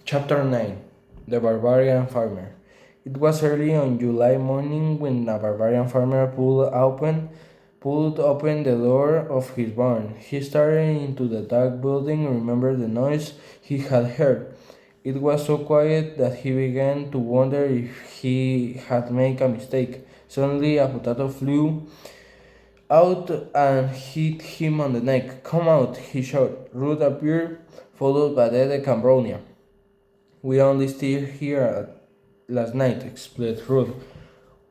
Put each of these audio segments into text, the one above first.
Chapter 9. The Barbarian Farmer. It was early on July morning when a barbarian farmer pulled open the door of his barn. He started into the dark building and remembered the noise he had heard. It was so quiet that he began to wonder if he had made a mistake. Suddenly a potato flew out and hit him on the neck. "Come out," he shouted. Ruth appeared, followed by Dedek and Bronia. "We only stayed here last night," explained Ruth.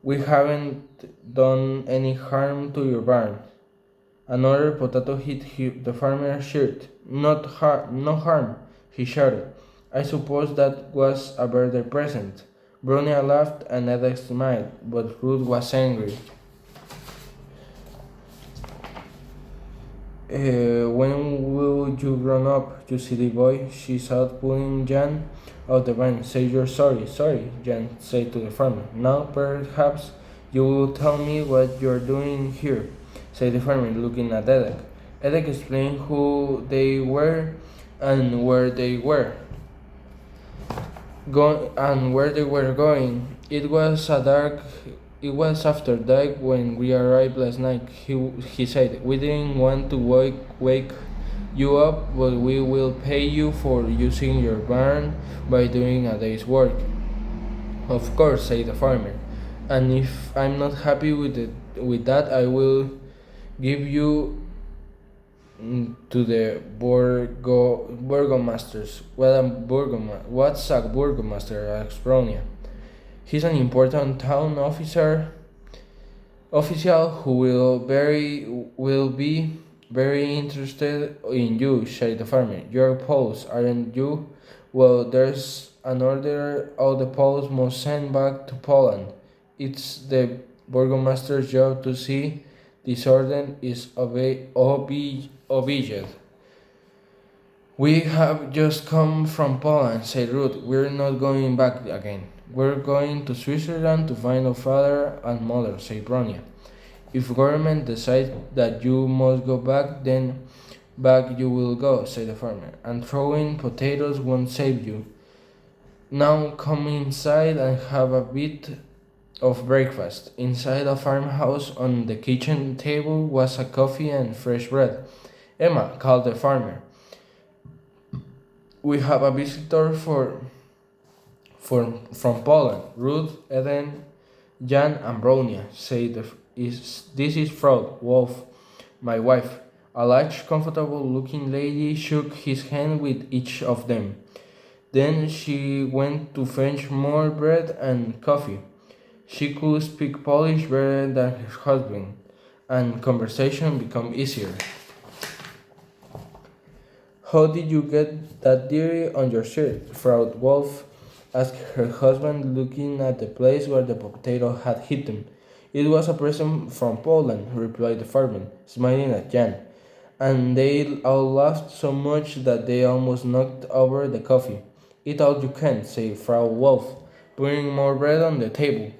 "We haven't done any harm to your barn." Another potato hit the farmer's shirt. No harm," he shouted. "I suppose that was a birthday present." Bronia laughed and Edith smiled, but Ruth was angry. When will you grow up, you silly boy?" she said, pulling Jan out the van. "Say you're sorry." "Sorry," Jan said to the farmer. "Now perhaps you will tell me what you're doing here," said the farmer, looking at Edek. Edek explained who they were and where they were going. It was after dark when we arrived last night, he said. "We didn't want to wake you up, but we will pay you for using your barn by doing a day's work." "Of course," said the farmer. "And if I'm not happy with that, I will give you to the burgomasters." What's a burgomaster?" asked Bronia. "He's an important town official who will be very interested in you," said the farmer. "You're Poles, aren't you? Well, there's an order all the Poles must send back to Poland. It's the burgomaster's job to see this order is obeyed." "We have just come from Poland," said Ruth. "We're not going back again." "We're going to Switzerland to find our father and mother," said Bronia. "If government decides that you must go back, then back you will go," said the farmer. "And throwing potatoes won't save you. Now come inside and have a bit of breakfast." Inside a farmhouse on the kitchen table was a coffee and fresh bread. "Emma," called the farmer, "we have a visitor from Poland." Ruth, Eden, Jan, and Bronia said, "This is Frau Wolf, my wife." A large, comfortable-looking lady shook his hand with each of them. Then she went to fetch more bread and coffee. She could speak Polish better than her husband, and conversation became easier. "How did you get that dairy on your shirt?" Frau Wolf asked her husband, looking at the place where the potato had hit him. "It was a present from Poland," replied the farmer, smiling at Jan. And they all laughed so much that they almost knocked over the coffee. "Eat all you can," said Frau Wolf, putting more bread on the table.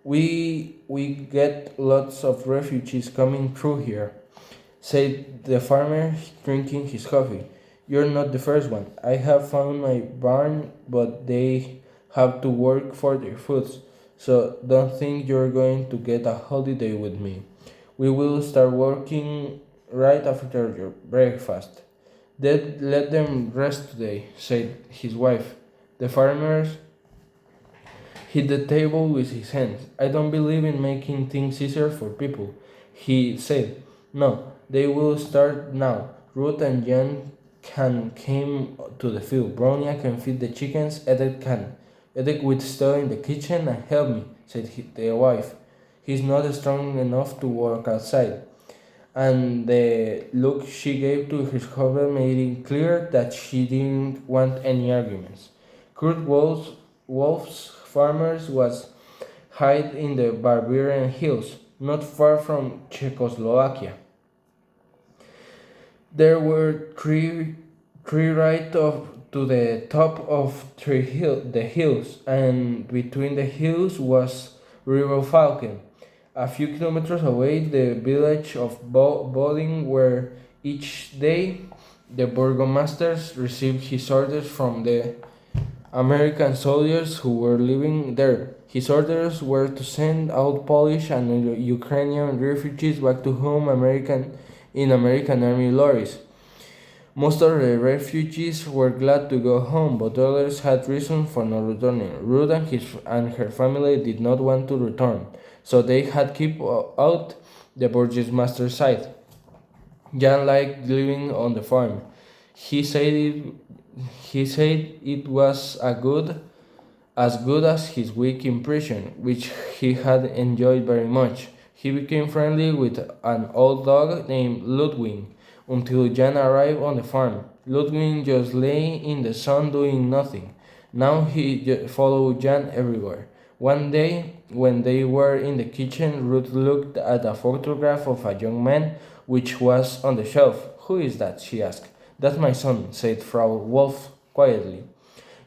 We get lots of refugees coming through here," said the farmer, drinking his coffee. "You're not the first one. I have found my barn, but they have to work for their foods, so don't think you're going to get a holiday with me. We will start working right after your breakfast." Let them rest today," said his wife. The farmer hit the table with his hands. "I don't believe in making things easier for people," he said. "No, they will start now. Ruth and Jan came to the field. Bronia can feed the chickens. Edith can. Edith will stay in the kitchen and help me," said the wife. "He's not strong enough to work outside." And the look she gave to his husband made it clear that she didn't want any arguments. Wolf's Farmers was hid in the Bavarian hills, not far from Czechoslovakia. There were three right to the top of the hills, and between the hills was River Falcon. A few kilometers away, the village of Bodin, where each day the burgomaster received his orders from the American soldiers who were living there. His orders were to send out Polish and Ukrainian refugees back to home in American Army lorries. Most of the refugees were glad to go home, but others had reason for not returning. Ruth and her family did not want to return, so they had kept out the burgomaster's side. Jan liked living on the farm. He said it, he said it was as good as his week impression, which he had enjoyed very much. He became friendly with an old dog named Ludwig until Jan arrived on the farm. Ludwig just lay in the sun doing nothing. Now he followed Jan everywhere. One day, when they were in the kitchen, Ruth looked at a photograph of a young man which was on the shelf. Who is that? She asked. That's my son, said Frau Wolf quietly.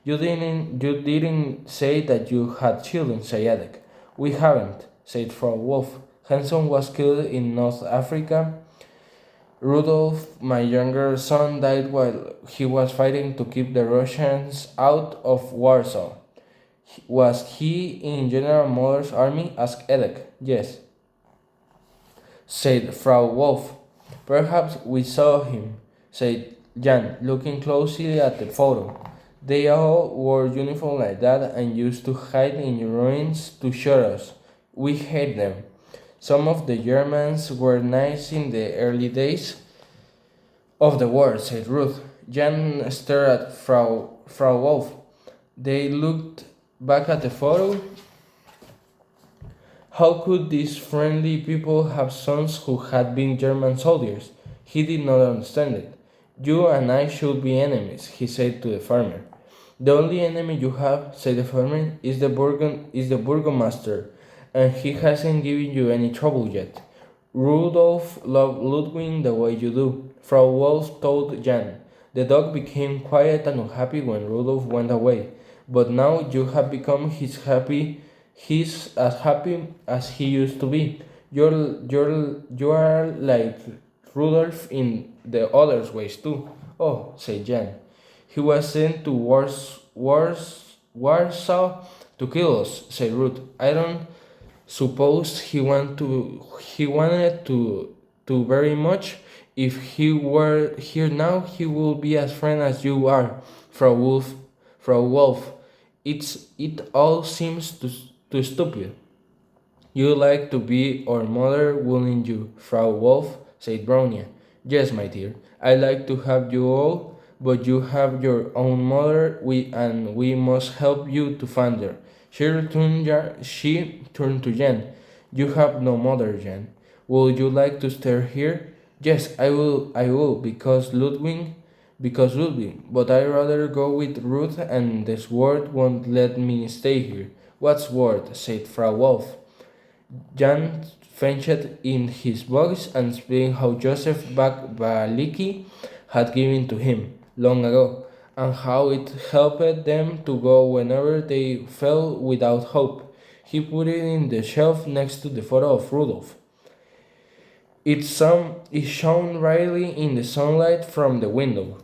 You didn't say that you had children, said Edek. We haven't, said Frau Wolf. Hanson was killed in North Africa. Rudolf, my younger son, died while he was fighting to keep the Russians out of Warsaw. Was he in General Mother's army? Asked Edek. Yes, said Frau Wolf. Perhaps we saw him, said Jan, looking closely at the photo. They all wore uniforms like that and used to hide in ruins to shoot us. We hate them. Some of the Germans were nice in the early days of the war, said Ruth. Jan stared at Frau Wolf. They looked back at the photo. How could these friendly people have sons who had been German soldiers? He did not understand it. You and I should be enemies, he said to the farmer. The only enemy you have, said the farmer, is the burgomaster, and he hasn't given you any trouble yet. Rudolf loved Ludwig the way you do, Frau Wolf told Jan. The dog became quiet and unhappy when Rudolf went away, but now you have become he's as happy as he used to be. You are like Rudolf in the other ways too. Oh, said Jan. He was sent to Warsaw to kill us, said Ruth. I don't suppose he wanted to very much. If he were here now, he would be as friend as you are, Frau Wolf. It all seems too stupid. You like to be our mother, wouldn't you, Frau Wolf? Said Bronia. Yes, my dear. I like to have you all, but you have your own mother, we must help you to find her. She turned to Jan. You have no mother, Jan. Would you like to stay here? Yes, I will, because Ludwig, but I'd rather go with Ruth and the sword won't let me stay here. What sword? Said Frau Wolf. Jan feigned in his voice and explained how Joseph Baliki had given to him long ago, and how it helped them to go whenever they fell without hope. He put it in the shelf next to the photo of Rudolph. It shone brightly in the sunlight from the window.